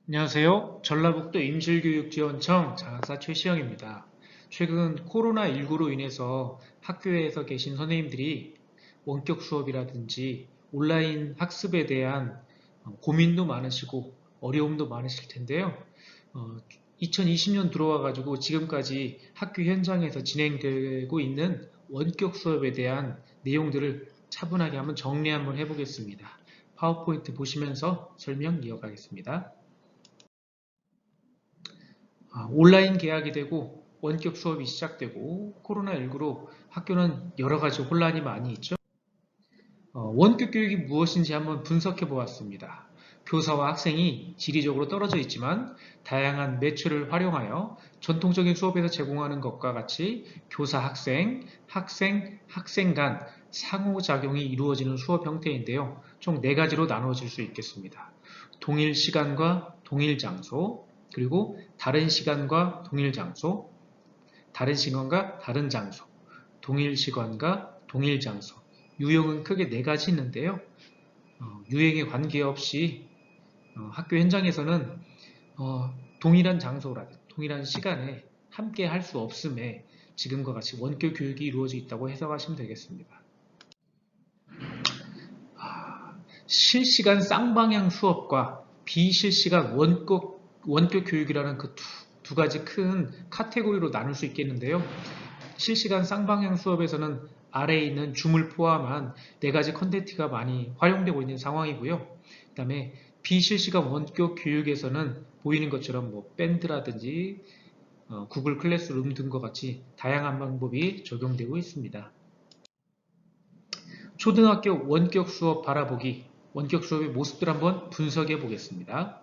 안녕하세요. 전라북도 임실교육지원청 장학사 최시영입니다. 최근 코로나19로 인해서 학교에서 계신 선생님들이 원격 수업이라든지 온라인 학습에 대한 고민도 많으시고 어려움도 많으실 텐데요. 2020년 들어와가지고 지금까지 학교 현장에서 진행되고 있는 원격 수업에 대한 내용들을 차분하게 한번 정리 한번 해보겠습니다. 파워포인트 보시면서 설명 이어가겠습니다. 온라인 개학이 되고 원격 수업이 시작되고 코로나19로 학교는 여러 가지 혼란이 많이 있죠. 원격 교육이 무엇인지 한번 분석해 보았습니다. 교사와 학생이 지리적으로 떨어져 있지만 다양한 매체를 활용하여 전통적인 수업에서 제공하는 것과 같이 교사 학생, 학생 간 상호작용이 이루어지는 수업 형태인데요. 총 4가지로 나누어질 수 있겠습니다. 동일 시간과 동일 장소, 그리고 다른 시간과 동일 장소, 다른 시간과 다른 장소, 동일 시간과 동일 장소. 유형은 크게 4가지 있는데요. 유형에 관계없이 학교 현장에서는 동일한 장소라든 동일한 시간에 함께 할 수 없음에 지금과 같이 원격 교육이 이루어져 있다고 해석하시면 되겠습니다. 실시간 쌍방향 수업과 비실시간 원격 교육이라는 그 두 가지 큰 카테고리로 나눌 수 있겠는데요. 실시간 쌍방향 수업에서는 아래에 있는 줌을 포함한 4가지 컨텐츠가 많이 활용되고 있는 상황이고요. 그 다음에 비실시간 원격 교육에서는 보이는 것처럼 밴드라든지 구글 클래스룸 등과 같이 다양한 방법이 적용되고 있습니다. 초등학교 원격 수업 바라보기, 원격 수업의 모습들 한번 분석해 보겠습니다.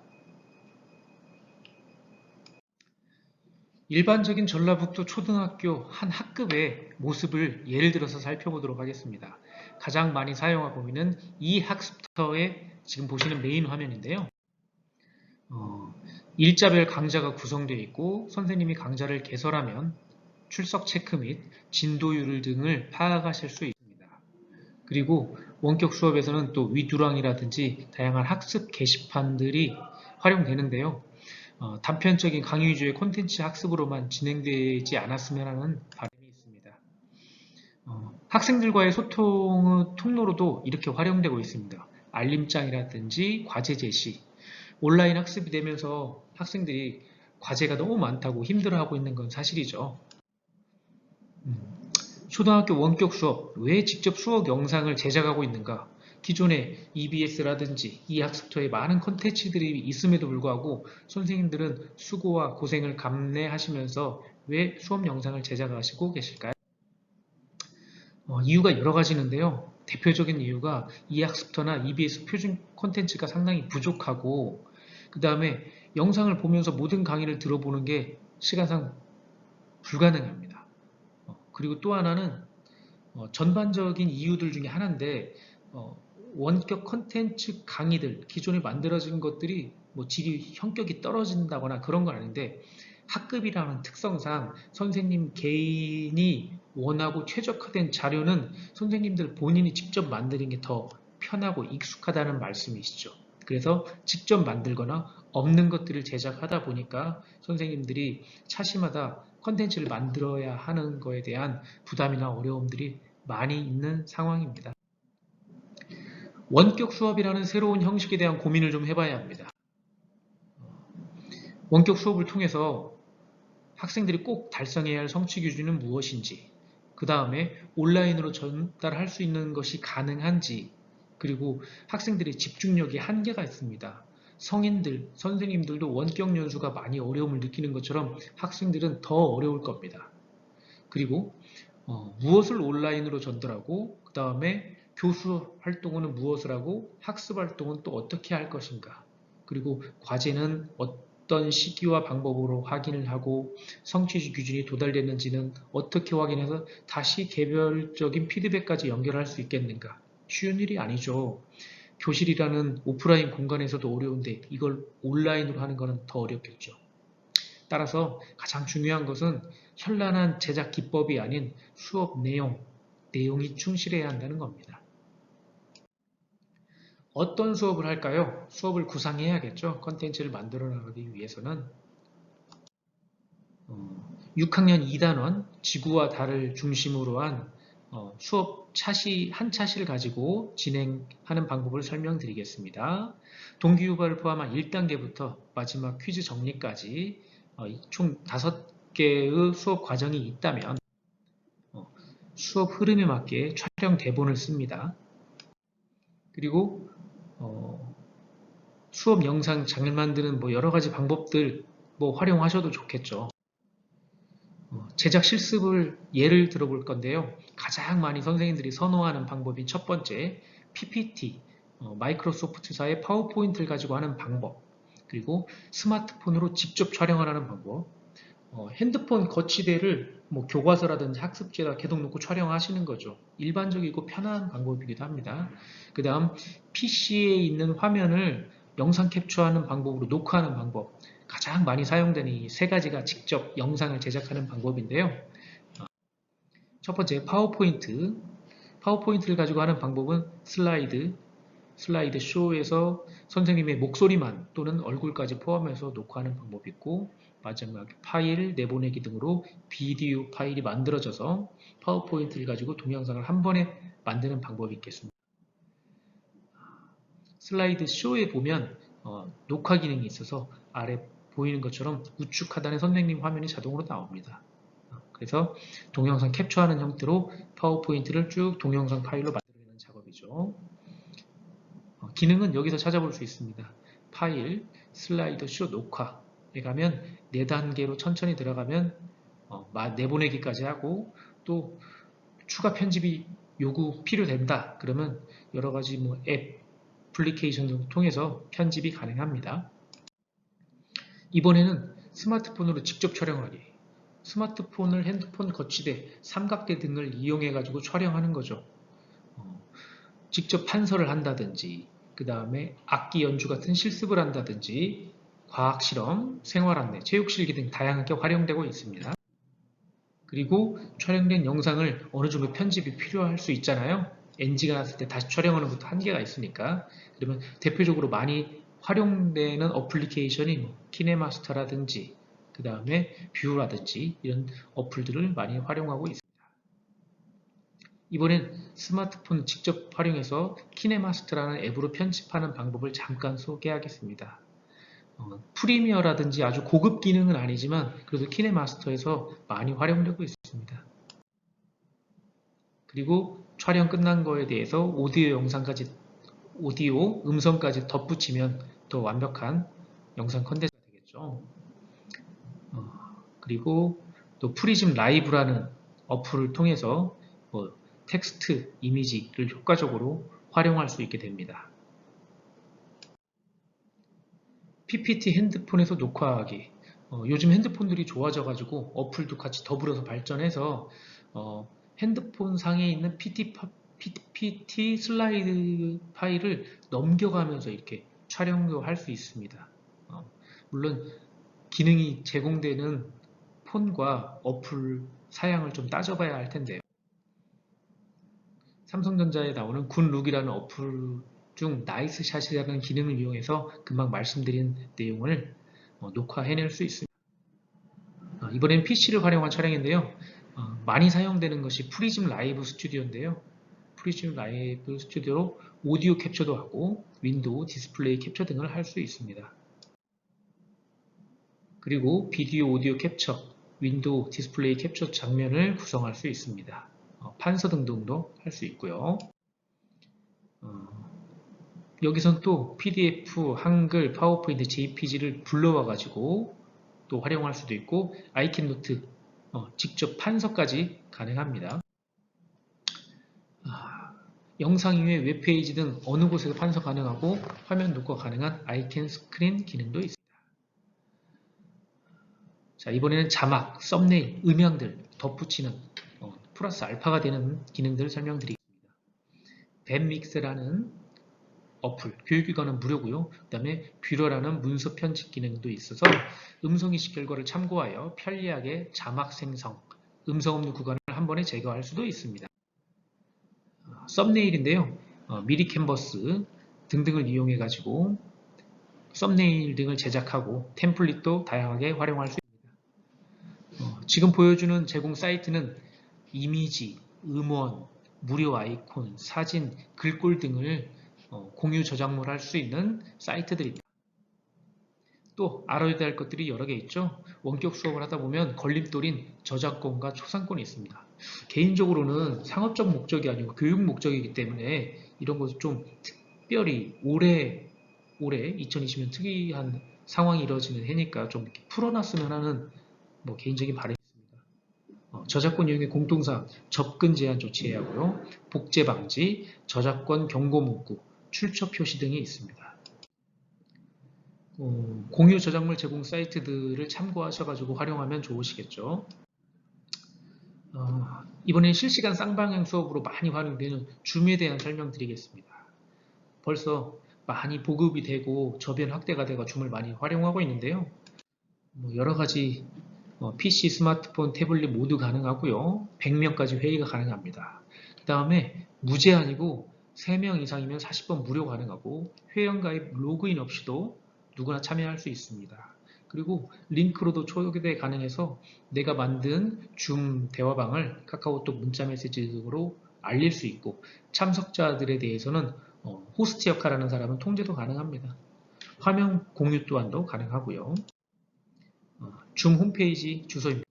일반적인 전라북도 초등학교 한 학급의 모습을 예를 들어서 살펴보도록 하겠습니다. 가장 많이 사용하고 있는 이 학습터의 지금 보시는 메인 화면인데요. 일자별 강좌가 구성되어 있고 선생님이 강좌를 개설하면 출석 체크 및 진도율 등을 파악하실 수 있습니다. 그리고 원격 수업에서는 또 위두랑이라든지 다양한 학습 게시판들이 활용되는데요. 단편적인 강의 위주의 콘텐츠 학습으로만 진행되지 않았으면 하는 바람이 있습니다. 학생들과의 소통의 통로로도 이렇게 활용되고 있습니다. 알림장이라든지 과제 제시, 온라인 학습이 되면서 학생들이 과제가 너무 많다고 힘들어하고 있는 건 사실이죠. 초등학교 원격 수업, 왜 직접 수업 영상을 제작하고 있는가? 기존에 EBS라든지 이 학습터에 많은 컨텐츠들이 있음에도 불구하고 선생님들은 수고와 고생을 감내하시면서 왜 수업 영상을 제작하시고 계실까요? 이유가 여러 가지 있는데요. 대표적인 이유가 이 학습터나 EBS 표준 콘텐츠가 상당히 부족하고 그 다음에 영상을 보면서 모든 강의를 들어보는 게 시간상 불가능합니다. 그리고 또 하나는 전반적인 이유들 중에 하나인데 원격 컨텐츠 강의들 기존에 만들어진 것들이 질이 형격이 떨어진다거나 그런 건 아닌데 학급이라는 특성상 선생님 개인이 원하고 최적화된 자료는 선생님들 본인이 직접 만드는 게 더 편하고 익숙하다는 말씀이시죠. 그래서 직접 만들거나 없는 것들을 제작하다 보니까 선생님들이 차시마다 컨텐츠를 만들어야 하는 거에 대한 부담이나 어려움들이 많이 있는 상황입니다. 원격 수업이라는 새로운 형식에 대한 고민을 좀 해봐야 합니다. 원격 수업을 통해서 학생들이 꼭 달성해야 할 성취 기준은 무엇인지, 그 다음에 온라인으로 전달할 수 있는 것이 가능한지, 그리고 학생들의 집중력이 한계가 있습니다. 성인들, 선생님들도 원격 연수가 많이 어려움을 느끼는 것처럼 학생들은 더 어려울 겁니다. 그리고 무엇을 온라인으로 전달하고 그 다음에 교수 활동은 무엇을 하고 학습 활동은 또 어떻게 할 것인가, 그리고 과제는 어떤 시기와 방법으로 확인을 하고 성취 기준이 도달됐는지는 어떻게 확인해서 다시 개별적인 피드백까지 연결할 수 있겠는가. 쉬운 일이 아니죠. 교실이라는 오프라인 공간에서도 어려운데 이걸 온라인으로 하는 것은 더 어렵겠죠. 따라서 가장 중요한 것은 현란한 제작 기법이 아닌 수업 내용이 충실해야 한다는 겁니다. 어떤 수업을 할까요? 수업을 구상해야겠죠. 컨텐츠를 만들어 나가기 위해서는 6학년 2단원 지구와 달을 중심으로 한 수업 한 차시를 가지고 진행하는 방법을 설명드리겠습니다. 동기유발을 포함한 1단계부터 마지막 퀴즈 정리까지 총 5개의 수업 과정이 있다면 수업 흐름에 맞게 촬영 대본을 씁니다. 그리고 수업 영상 잘 만드는 여러 가지 방법들 활용하셔도 좋겠죠. 제작 실습을 예를 들어볼 건데요. 가장 많이 선생님들이 선호하는 방법이 첫 번째, PPT, 마이크로소프트사의 파워포인트를 가지고 하는 방법, 그리고 스마트폰으로 직접 촬영을 하는 방법, 핸드폰 거치대를 교과서라든지 학습지에다 계속 놓고 촬영하시는 거죠. 일반적이고 편한 방법이기도 합니다. 그 다음 PC에 있는 화면을 영상 캡처하는 방법으로 녹화하는 방법, 가장 많이 사용되는 이 세 가지가 직접 영상을 제작하는 방법인데요. 첫 번째 파워포인트를 가지고 하는 방법은 슬라이드 쇼에서 선생님의 목소리만 또는 얼굴까지 포함해서 녹화하는 방법이 있고, 마지막 파일 내보내기 등으로 비디오 파일이 만들어져서 파워포인트를 가지고 동영상을 한 번에 만드는 방법이 있겠습니다. 슬라이드 쇼에 보면 녹화 기능이 있어서 아래 보이는 것처럼 우측 하단에 선생님 화면이 자동으로 나옵니다. 그래서 동영상 캡처하는 형태로 파워포인트를 쭉 동영상 파일로 만들어내는 작업이죠. 기능은 여기서 찾아볼 수 있습니다. 파일, 슬라이드 쇼 녹화에 가면 4단계로 천천히 들어가면 내보내기까지 하고, 또 추가 편집이 필요된다 그러면 여러가지 애플리케이션 등을 통해서 편집이 가능합니다. 이번에는 스마트폰으로 직접 촬영하기. 스마트폰을 핸드폰 거치대, 삼각대 등을 이용해 가지고 촬영하는 거죠. 직접 판서를 한다든지, 그 다음에 악기 연주 같은 실습을 한다든지, 과학실험, 생활안내, 체육실기 등 다양하게 활용되고 있습니다. 그리고 촬영된 영상을 어느 정도 편집이 필요할 수 있잖아요. NG가 났을 때 다시 촬영하는 것도 한계가 있으니까. 그러면 대표적으로 많이 활용되는 어플리케이션이 키네마스터라든지, 그 다음에 뷰라든지 이런 어플들을 많이 활용하고 있습니다. 이번엔 스마트폰 직접 활용해서 키네마스터라는 앱으로 편집하는 방법을 잠깐 소개하겠습니다. 프리미어라든지 아주 고급 기능은 아니지만 그래도 키네마스터에서 많이 활용되고 있습니다. 그리고 촬영 끝난 거에 대해서 오디오, 음성까지 덧붙이면 더 완벽한 영상 컨텐츠가 되겠죠. 그리고 또 프리즘 라이브라는 어플을 통해서 텍스트, 이미지를 효과적으로 활용할 수 있게 됩니다. PPT 핸드폰에서 녹화하기. 요즘 핸드폰들이 좋아져가지고 어플도 같이 더불어서 발전해서 핸드폰 상에 있는 PPT 슬라이드 파일을 넘겨가면서 이렇게 촬영도 할 수 있습니다. 물론 기능이 제공되는 폰과 어플 사양을 좀 따져봐야 할 텐데요. 삼성전자에 나오는 굿룩이라는 어플 중 나이스샷이라는 기능을 이용해서 금방 말씀드린 내용을 녹화해낼 수 있습니다. 이번엔 PC를 활용한 촬영인데요. 많이 사용되는 것이 프리즘 라이브 스튜디오인데요. 프리즘 라이브 스튜디오로 오디오 캡처도 하고 윈도우 디스플레이 캡처 등을 할 수 있습니다. 그리고 비디오 오디오 캡처, 윈도우 디스플레이 캡처 장면을 구성할 수 있습니다. 판서 등등도 할 수 있고요. 여기선 또 PDF, 한글, 파워포인트, JPG를 불러와 가지고 또 활용할 수도 있고 아이캔노트, 직접 판서까지 가능합니다. 영상 이외 웹페이지 등 어느 곳에서 판서 가능하고 화면 녹화 가능한 아이캔 스크린 기능도 있습니다. 자, 이번에는 자막, 썸네일, 음향들 덧붙이는 플러스 알파가 되는 기능들을 설명드리겠습니다. 밴믹스라는 어플, 교육기관은 무료고요. 그 다음에 뷰러라는 문서 편집 기능도 있어서 음성인식 결과를 참고하여 편리하게 자막 생성, 음성 없는 구간을 한 번에 제거할 수도 있습니다. 썸네일인데요. 미리 캔버스, 등등을 이용해 가지고 썸네일 등을 제작하고 템플릿도 다양하게 활용할 수 있습니다. 지금 보여주는 제공 사이트는 이미지, 음원, 무료 아이콘, 사진, 글꼴 등을 공유 저작물 할 수 있는 사이트들입니다. 또 알아야 할 것들이 여러 개 있죠. 원격 수업을 하다 보면 걸림돌인 저작권과 초상권이 있습니다. 개인적으로는 상업적 목적이 아니고 교육 목적이기 때문에 이런 것을 좀 특별히 올해 2020년 특이한 상황이 이루어지는 해니까 좀 이렇게 풀어놨으면 하는 개인적인 바람이 있습니다. 저작권 이용의 공통사항, 접근 제한 조치해야 하고요. 복제 방지, 저작권 경고 문구, 출처 표시 등이 있습니다. 공유 저작물 제공 사이트들을 참고하셔가지고 활용하면 좋으시겠죠. 이번엔 실시간 쌍방향 수업으로 많이 활용되는 줌에 대한 설명드리겠습니다. 벌써 많이 보급이 되고 저변 확대가 되고 줌을 많이 활용하고 있는데요. 여러가지 PC, 스마트폰, 태블릿 모두 가능하고요. 100명까지 회의가 가능합니다. 그 다음에 무제한이고 3명 이상이면 40번 무료 가능하고 회원가입 로그인 없이도 누구나 참여할 수 있습니다. 그리고 링크로도 초대 가능해서 내가 만든 줌 대화방을 카카오톡 문자 메시지로 알릴 수 있고 참석자들에 대해서는 호스트 역할하는 사람은 통제도 가능합니다. 화면 공유 또한도 가능하고요. 줌 홈페이지 주소입니다.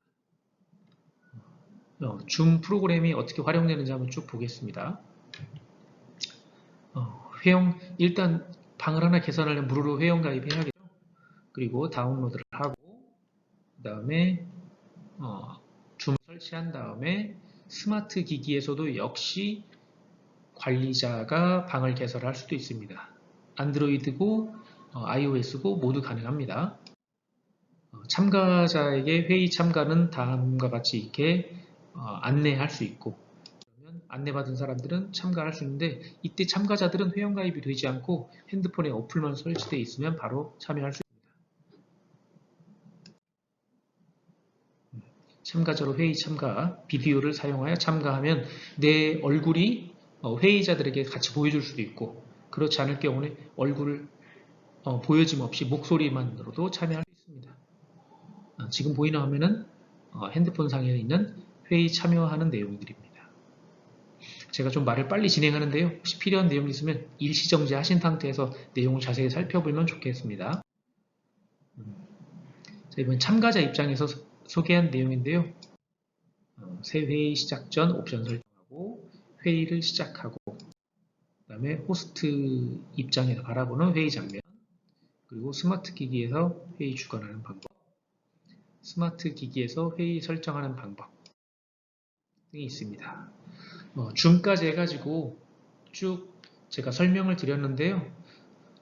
줌 프로그램이 어떻게 활용되는지 한번 쭉 보겠습니다. 일단 방을 하나 개설하려면 무료로 회원 가입해야겠죠. 그리고 다운로드를 하고 그 다음에 줌 설치한 다음에 스마트 기기에서도 역시 관리자가 방을 개설할 수도 있습니다. 안드로이드고 iOS고 모두 가능합니다. 참가자에게 회의 참가는 다음과 같이 이렇게 안내할 수 있고 그러면 안내받은 사람들은 참가할 수 있는데 이때 참가자들은 회원가입이 되지 않고 핸드폰에 어플만 설치되어 있으면 바로 참여할 수 있습니다. 참가자로 회의 참가, 비디오를 사용하여 참가하면 내 얼굴이 회의자들에게 같이 보여줄 수도 있고 그렇지 않을 경우는 얼굴을 보여짐 없이 목소리만으로도 참여할 수 있습니다. 지금 보이는 화면은 핸드폰 상에 있는 회의 참여하는 내용들입니다. 제가 좀 말을 빨리 진행하는데요. 혹시 필요한 내용이 있으면 일시정지 하신 상태에서 내용을 자세히 살펴보면 좋겠습니다. 자, 이번 참가자 입장에서 소개한 내용인데요. 새 회의 시작 전 옵션 설정하고 회의를 시작하고 그 다음에 호스트 입장에서 바라보는 회의 장면 그리고 스마트 기기에서 회의 주관하는 방법 스마트 기기에서 회의 설정하는 방법 등이 있습니다. 줌까지 해가지고 쭉 제가 설명을 드렸는데요.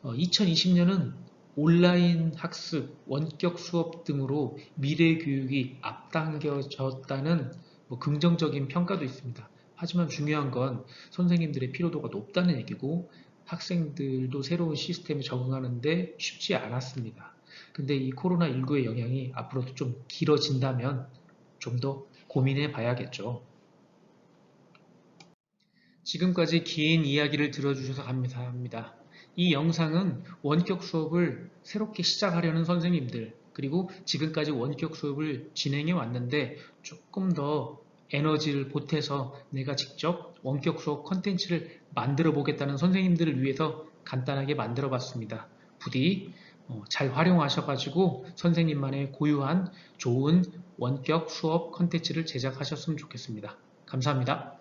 2020년은 온라인 학습, 원격 수업 등으로 미래 교육이 앞당겨졌다는 긍정적인 평가도 있습니다. 하지만 중요한 건 선생님들의 피로도가 높다는 얘기고 학생들도 새로운 시스템에 적응하는데 쉽지 않았습니다. 근데 이 코로나19의 영향이 앞으로도 좀 길어진다면 좀 더 고민해 봐야겠죠. 지금까지 긴 이야기를 들어주셔서 감사합니다. 이 영상은 원격 수업을 새롭게 시작하려는 선생님들 그리고 지금까지 원격 수업을 진행해 왔는데 조금 더 에너지를 보태서 내가 직접 원격 수업 컨텐츠를 만들어 보겠다는 선생님들을 위해서 간단하게 만들어 봤습니다. 부디 잘 활용하셔가지고 선생님만의 고유한 좋은 원격 수업 컨텐츠를 제작하셨으면 좋겠습니다. 감사합니다.